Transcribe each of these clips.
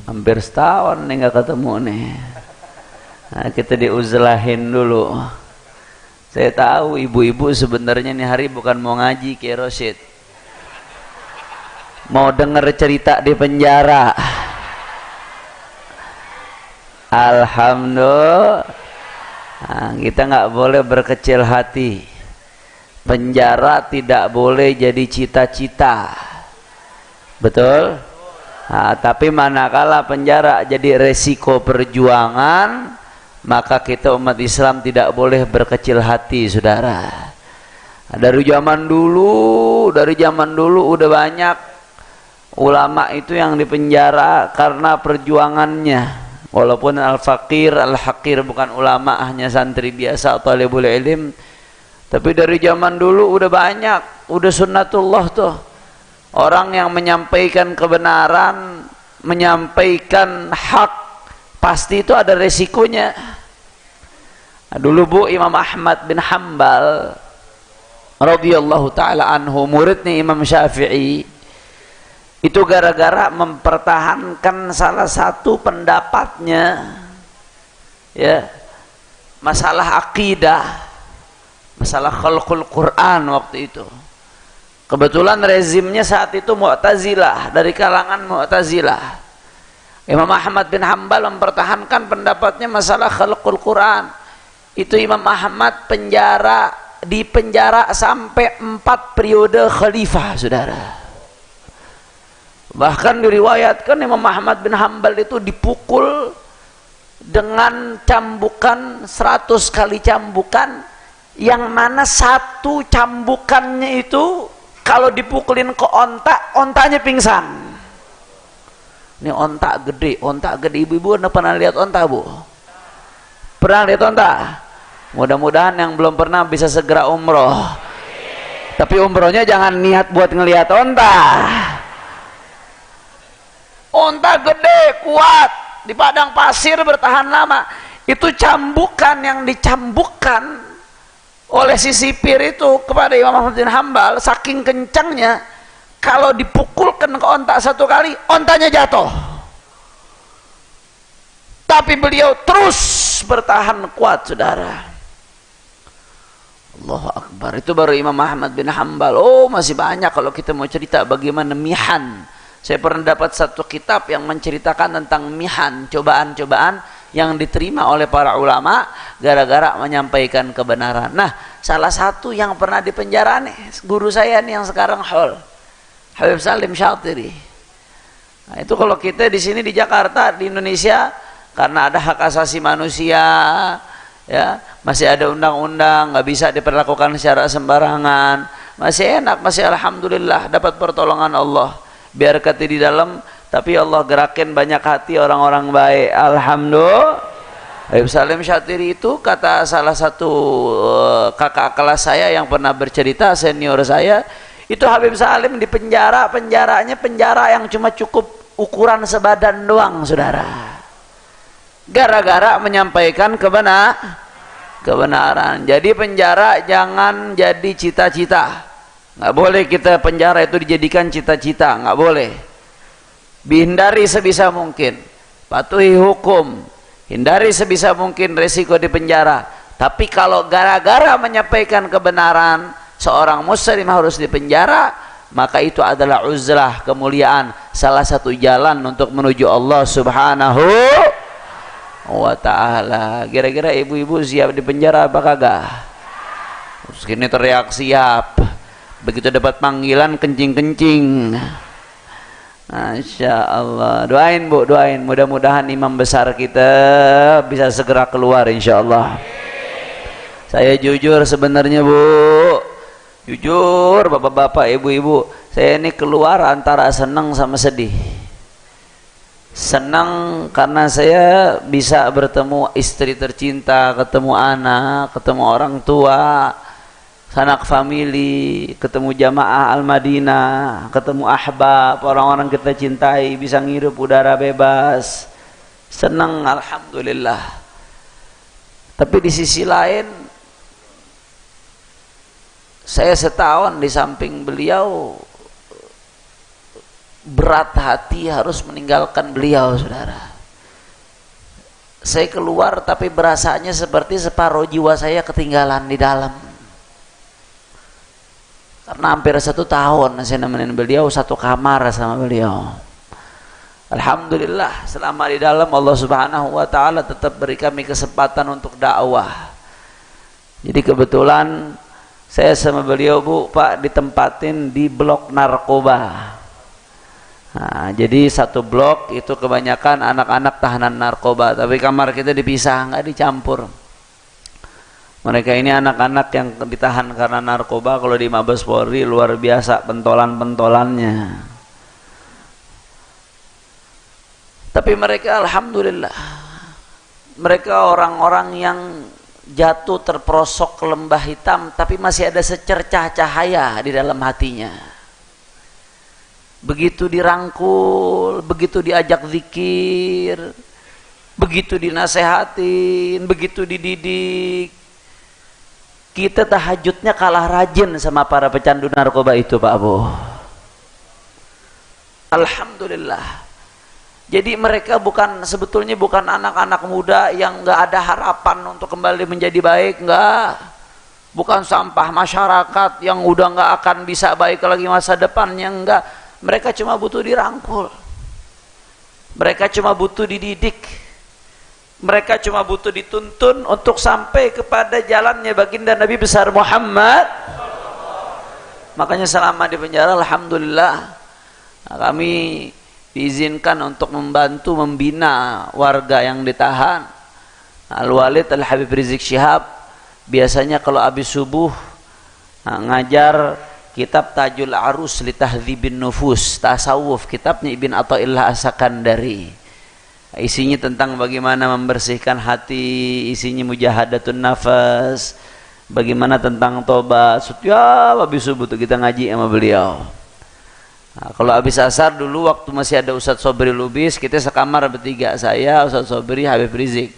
Hampir setahun nih nggak ketemu nih. Nah, kita diuzlahin dulu. Saya tahu ibu-ibu sebenarnya nih hari bukan mau ngaji Kiai Rosyid, mau denger cerita di penjara. Alhamdulillah. Nah, kita nggak boleh berkecil hati. Penjara tidak boleh jadi cita-cita, betul? Nah, tapi manakala penjara jadi resiko perjuangan, maka kita umat Islam tidak boleh berkecil hati, saudara. Dari zaman dulu udah banyak ulama itu yang dipenjara karena perjuangannya. Walaupun al-faqir, al-haqir bukan ulama, hanya santri biasa atau talibul ilm, tapi dari zaman dulu udah banyak, udah sunnatullah tuh. Orang yang menyampaikan kebenaran, menyampaikan hak, pasti itu ada resikonya. Nah, dulu Bu Imam Ahmad bin Hanbal radhiyallahu taala anhu, muridnya Imam Syafi'i, itu gara-gara mempertahankan salah satu pendapatnya, ya, masalah akidah, masalah khalqul Quran waktu itu. Kebetulan rezimnya saat itu Mu'tazilah, dari kalangan Mu'tazilah. Imam Ahmad bin Hanbal mempertahankan pendapatnya masalah khalqul Quran. Itu Imam Ahmad dipenjara sampai 4 periode khalifah, saudara. Bahkan diriwayatkan Imam Ahmad bin Hanbal itu dipukul dengan cambukan 100 kali cambukan, yang mana satu cambukannya itu kalau dipukulin ke ontanya pingsan. Ini onta gede. Ibu-ibu pernah lihat onta, Bu? Pernah lihat onta? Mudah-mudahan yang belum pernah bisa segera umroh. Tapi umrohnya jangan niat buat ngelihat onta. Onta gede, kuat, di padang pasir bertahan lama. Itu cambukan yang dicambukkan oleh si sipir itu kepada Imam Ahmad bin Hanbal, saking kencangnya, kalau dipukulkan ke onta 1 kali, ontanya jatuh. Tapi beliau terus bertahan kuat, saudara. Allahu Akbar. Itu baru Imam Ahmad bin Hanbal. Oh, masih banyak kalau kita mau cerita bagaimana mihan. Saya pernah dapat satu kitab yang menceritakan tentang mihan, cobaan-cobaan yang diterima oleh para ulama gara-gara menyampaikan kebenaran. Nah, salah satu yang pernah dipenjara nih, guru saya nih yang sekarang Habib Salim Syatiri. Nah, itu kalau kita di sini di Jakarta, di Indonesia, karena ada hak asasi manusia, ya, masih ada undang-undang, nggak bisa diperlakukan secara sembarangan, masih enak, masih alhamdulillah dapat pertolongan Allah. Biar kata di dalam, tapi Allah gerakin banyak hati orang-orang baik. Alhamdulillah. Habib Salim Syatiri itu kata salah satu kakak kelas saya yang pernah bercerita, senior saya, itu Habib Salim di penjaranya penjara yang cuma cukup ukuran sebadan doang, saudara. Gara-gara menyampaikan kebenaran. Jadi penjara jangan jadi cita-cita. Nggak boleh kita penjara itu dijadikan cita-cita, nggak boleh. Hindari sebisa mungkin, patuhi hukum, hindari sebisa mungkin resiko di penjara. Tapi kalau gara-gara menyampaikan kebenaran seorang muslim harus dipenjara, maka itu adalah uzlah, kemuliaan, salah satu jalan untuk menuju Allah Subhanahu wa ta'ala. Kira-kira ibu-ibu siap dipenjara apa kagak? Terus ini teriak siap. Begitu dapat panggilan kencing-kencing. Masya Allah. Doain, Bu, doain. Mudah-mudahan imam besar kita bisa segera keluar, insya Allah. Saya jujur sebenarnya, Bu, jujur bapak-bapak, ibu-ibu, saya ini keluar antara senang sama sedih. Senang karena saya bisa bertemu istri tercinta, ketemu anak, ketemu orang tua, sanak famili, ketemu jamaah Al-Madinah, ketemu ahbab, orang-orang kita cintai, bisa ngirup udara bebas. Senang, alhamdulillah. Tapi di sisi lain, saya setahun di samping beliau berat hati harus meninggalkan beliau, saudara. Saya keluar tapi berasanya seperti separuh jiwa saya ketinggalan di dalam. Karena hampir 1 tahun saya nemenin beliau, satu kamar sama beliau. Alhamdulillah selama di dalam Allah Subhanahu wa taala tetap beri kami kesempatan untuk dakwah. Jadi kebetulan saya sama beliau, Bu, Pak, ditempatin di blok narkoba. Nah, jadi satu blok itu kebanyakan anak-anak tahanan narkoba, tapi kamar kita dipisah, nggak dicampur. Mereka ini anak-anak yang ditahan karena narkoba. Kalau di Mabes Polri luar biasa pentolan-pentolannya. Tapi mereka alhamdulillah, mereka orang-orang yang jatuh terperosok ke lembah hitam, tapi masih ada secercah cahaya di dalam hatinya. Begitu dirangkul, begitu diajak zikir, begitu dinasehatin, begitu dididik, kita tahajudnya kalah rajin sama para pecandu narkoba itu, Pak Abu. Alhamdulillah. Jadi mereka sebetulnya bukan anak-anak muda yang nggak ada harapan untuk kembali menjadi baik, nggak. Bukan sampah masyarakat yang udah nggak akan bisa baik lagi masa depannya, nggak. Mereka cuma butuh dirangkul. Mereka cuma butuh dididik. Mereka cuma butuh dituntun untuk sampai kepada jalannya baginda Nabi besar Muhammad. Makanya selama di penjara alhamdulillah kami diizinkan untuk membantu membina warga yang ditahan. Al-Walid Al-Habib Rizik Syihab biasanya kalau habis subuh ngajar kitab Tajul Arus li Tahdzibin Nufus, tasawuf, kitabnya Ibn Athaillah As-Sakandari. Isinya tentang bagaimana membersihkan hati, isinya mujahadatun nafas, bagaimana tentang tobat. Setiap habis subuh tuh kita ngaji sama beliau. Nah, kalau habis asar dulu waktu masih ada Ustadz Sobri Lubis, kita sekamar bertiga, saya, Ustadz Sobri, Habib Rizik.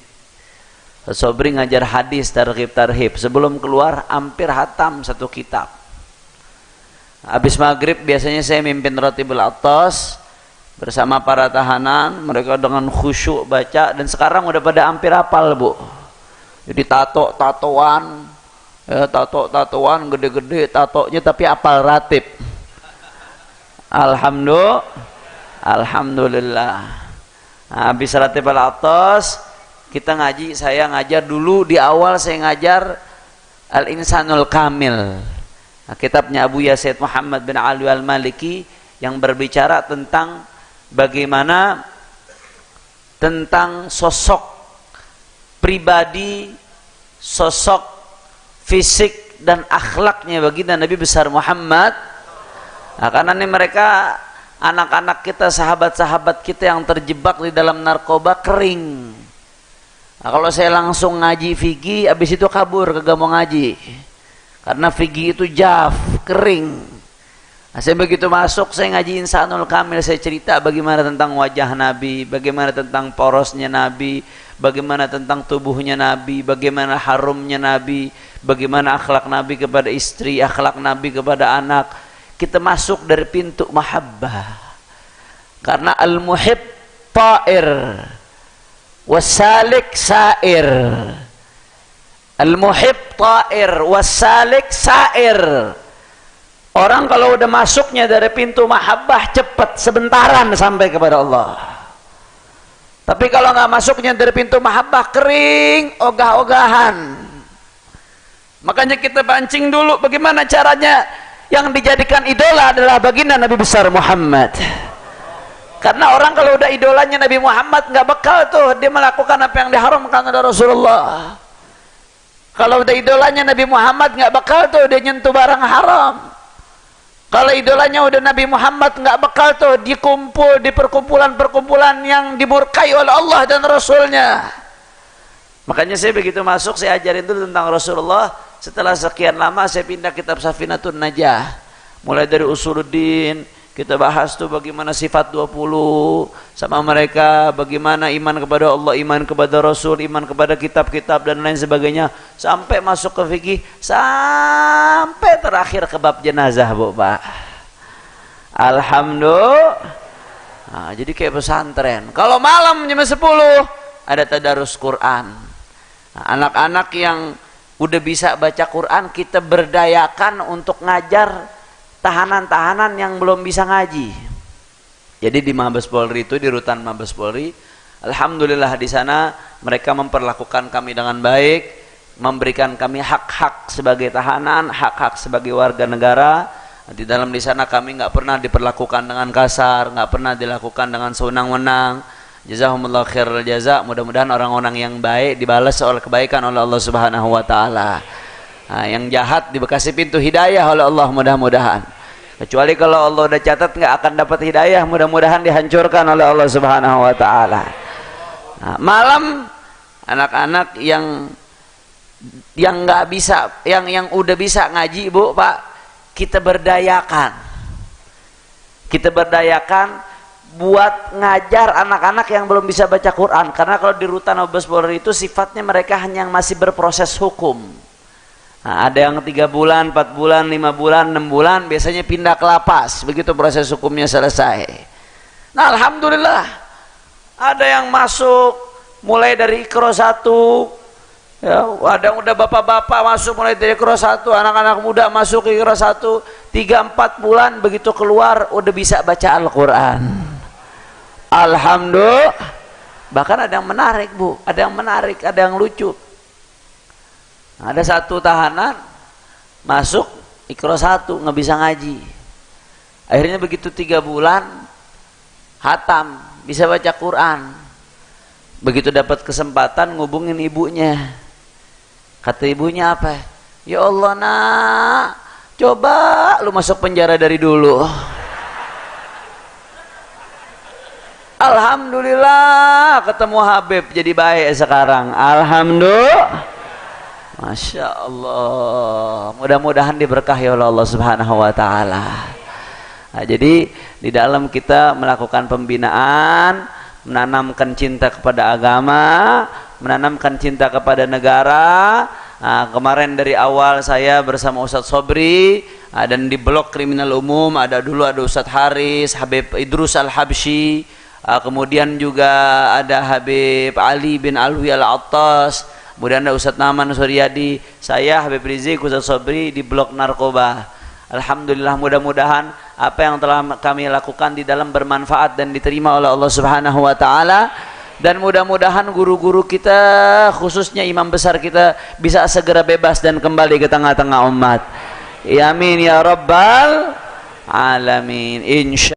Ustadz Sobri ngajar hadis targhib. Sebelum keluar hampir hatam satu kitab. Habis maghrib biasanya saya mimpin Ratibul Atas bersama para tahanan, mereka dengan khusyuk baca, dan sekarang udah pada hampir hafal, Bu. Jadi tatoan, tato-tatoan gede-gede tatonya, tapi hafal ratib. Alhamdulillah. Nah, habis Ratibul Atas kita ngaji, saya ngajar dulu di awal, saya ngajar Al-Insanul Kamil. Nah, kitabnya Abu Yazid Muhammad bin Ali Al-Maliki yang berbicara tentang bagaimana tentang sosok pribadi, sosok fisik dan akhlaknya baginda Nabi besar Muhammad. Nah, karena ini mereka anak-anak kita, sahabat-sahabat kita yang terjebak di dalam narkoba kering. Nah, kalau saya langsung ngaji fikih, habis itu kabur kagak mau ngaji. Karena fikih itu jaf, kering. Nah, saya begitu masuk, saya ngaji Insanul Kamil, saya cerita bagaimana tentang wajah Nabi, bagaimana tentang porosnya Nabi, bagaimana tentang tubuhnya Nabi, bagaimana harumnya Nabi, bagaimana akhlak Nabi kepada istri, akhlak Nabi kepada anak. Kita masuk dari pintu mahabbah. Karena al-muhib ta'ir wasalik sair. Al-muhib ta'ir wasalik sair. Orang kalau udah masuknya dari pintu mahabbah cepat, sebentaran sampai kepada Allah. Tapi kalau nggak masuknya dari pintu mahabbah, kering, ogah-ogahan. Makanya kita pancing dulu bagaimana caranya. Yang dijadikan idola adalah baginda Nabi besar Muhammad. Karena orang kalau udah idolanya Nabi Muhammad nggak bakal tuh dia melakukan apa yang diharamkan oleh Rasulullah. Kalau udah idolanya Nabi Muhammad nggak bakal tuh dia nyentuh barang haram. Kalau idolanya udah Nabi Muhammad nggak bakal tuh dikumpul di perkumpulan-perkumpulan yang dimurkai oleh Allah dan Rasulnya. Makanya saya begitu masuk, saya ajarin dulu tentang Rasulullah. Setelah sekian lama saya pindah kitab Safinatun Najah. Mulai dari Usuluddin, kita bahas tuh bagaimana sifat 20 sama mereka, bagaimana iman kepada Allah, iman kepada Rasul, iman kepada kitab-kitab dan lain sebagainya, sampai masuk ke fikih, sampai terakhir ke bab jenazah, Bu, Pak. Alhamdulillah. Nah, jadi kayak pesantren. Kalau malam jam 10 ada tadarus Quran. Nah, anak-anak yang udah bisa baca Quran kita berdayakan untuk ngajar tahanan-tahanan yang belum bisa ngaji. Jadi di Mabes Polri itu, di rutan Mabes Polri, alhamdulillah di sana mereka memperlakukan kami dengan baik, memberikan kami hak-hak sebagai tahanan, hak-hak sebagai warga negara. Di dalam di sana kami nggak pernah diperlakukan dengan kasar, nggak pernah dilakukan dengan sewenang-wenang. Jazakumullah khairul jaza. Mudah-mudahan orang-orang yang baik dibalas oleh kebaikan oleh Allah Subhanahu wa taala. Nah, yang jahat dikasih pintu hidayah oleh Allah mudah-mudahan. Kecuali kalau Allah udah catat nggak akan dapat hidayah, mudah-mudahan dihancurkan oleh Allah Subhanahu wa taala. Nah, malam anak-anak yang nggak bisa, yang udah bisa ngaji, Bu, Pak, kita berdayakan buat ngajar anak-anak yang belum bisa baca Quran. Karena kalau di rutan Mabes Polri itu sifatnya mereka hanya yang masih berproses hukum. Nah, ada yang 3 bulan, 4 bulan, 5 bulan, 6 bulan, biasanya pindah ke lapas begitu proses hukumnya selesai. Nah, alhamdulillah ada yang masuk mulai dari Iqra 1, ya, ada yang udah bapak-bapak masuk mulai dari Iqra 1, anak-anak muda masuk ke Iqra 1, 3-4 bulan begitu keluar udah bisa baca Al-Quran. Alhamdulillah. Bahkan ada yang menarik, Bu, ada yang menarik, ada yang lucu. Ada satu tahanan masuk Iqra 1 nggak bisa ngaji. Akhirnya begitu 3 bulan hatam, bisa baca Quran. Begitu dapat kesempatan ngubungin ibunya. Kata ibunya apa? Ya Allah, nak, coba lu masuk penjara dari dulu. Alhamdulillah ketemu Habib jadi baik sekarang. Alhamdulillah. Masya Allah. Mudah-mudahan diberkahi oleh Allah Subhanahu wa taala. Nah, jadi di dalam kita melakukan pembinaan, menanamkan cinta kepada agama, menanamkan cinta kepada negara. Nah, kemarin dari awal saya bersama Ustadz Sobri, dan di blok kriminal umum ada Ustadz Haris, Habib Idrus Al-Habsyi, kemudian juga ada Habib Ali bin Alwi Al-Attas, kemudian ada Ustadz Naman Suryadi, saya Habib Rizik, Ustadz Sobri di blok narkoba. Alhamdulillah, mudah-mudahan apa yang telah kami lakukan di dalam bermanfaat dan diterima oleh Allah Subhanahu wa taala, dan mudah-mudahan guru-guru kita khususnya imam besar kita bisa segera bebas dan kembali ke tengah-tengah umat. Amin ya rabbal alamin. Insya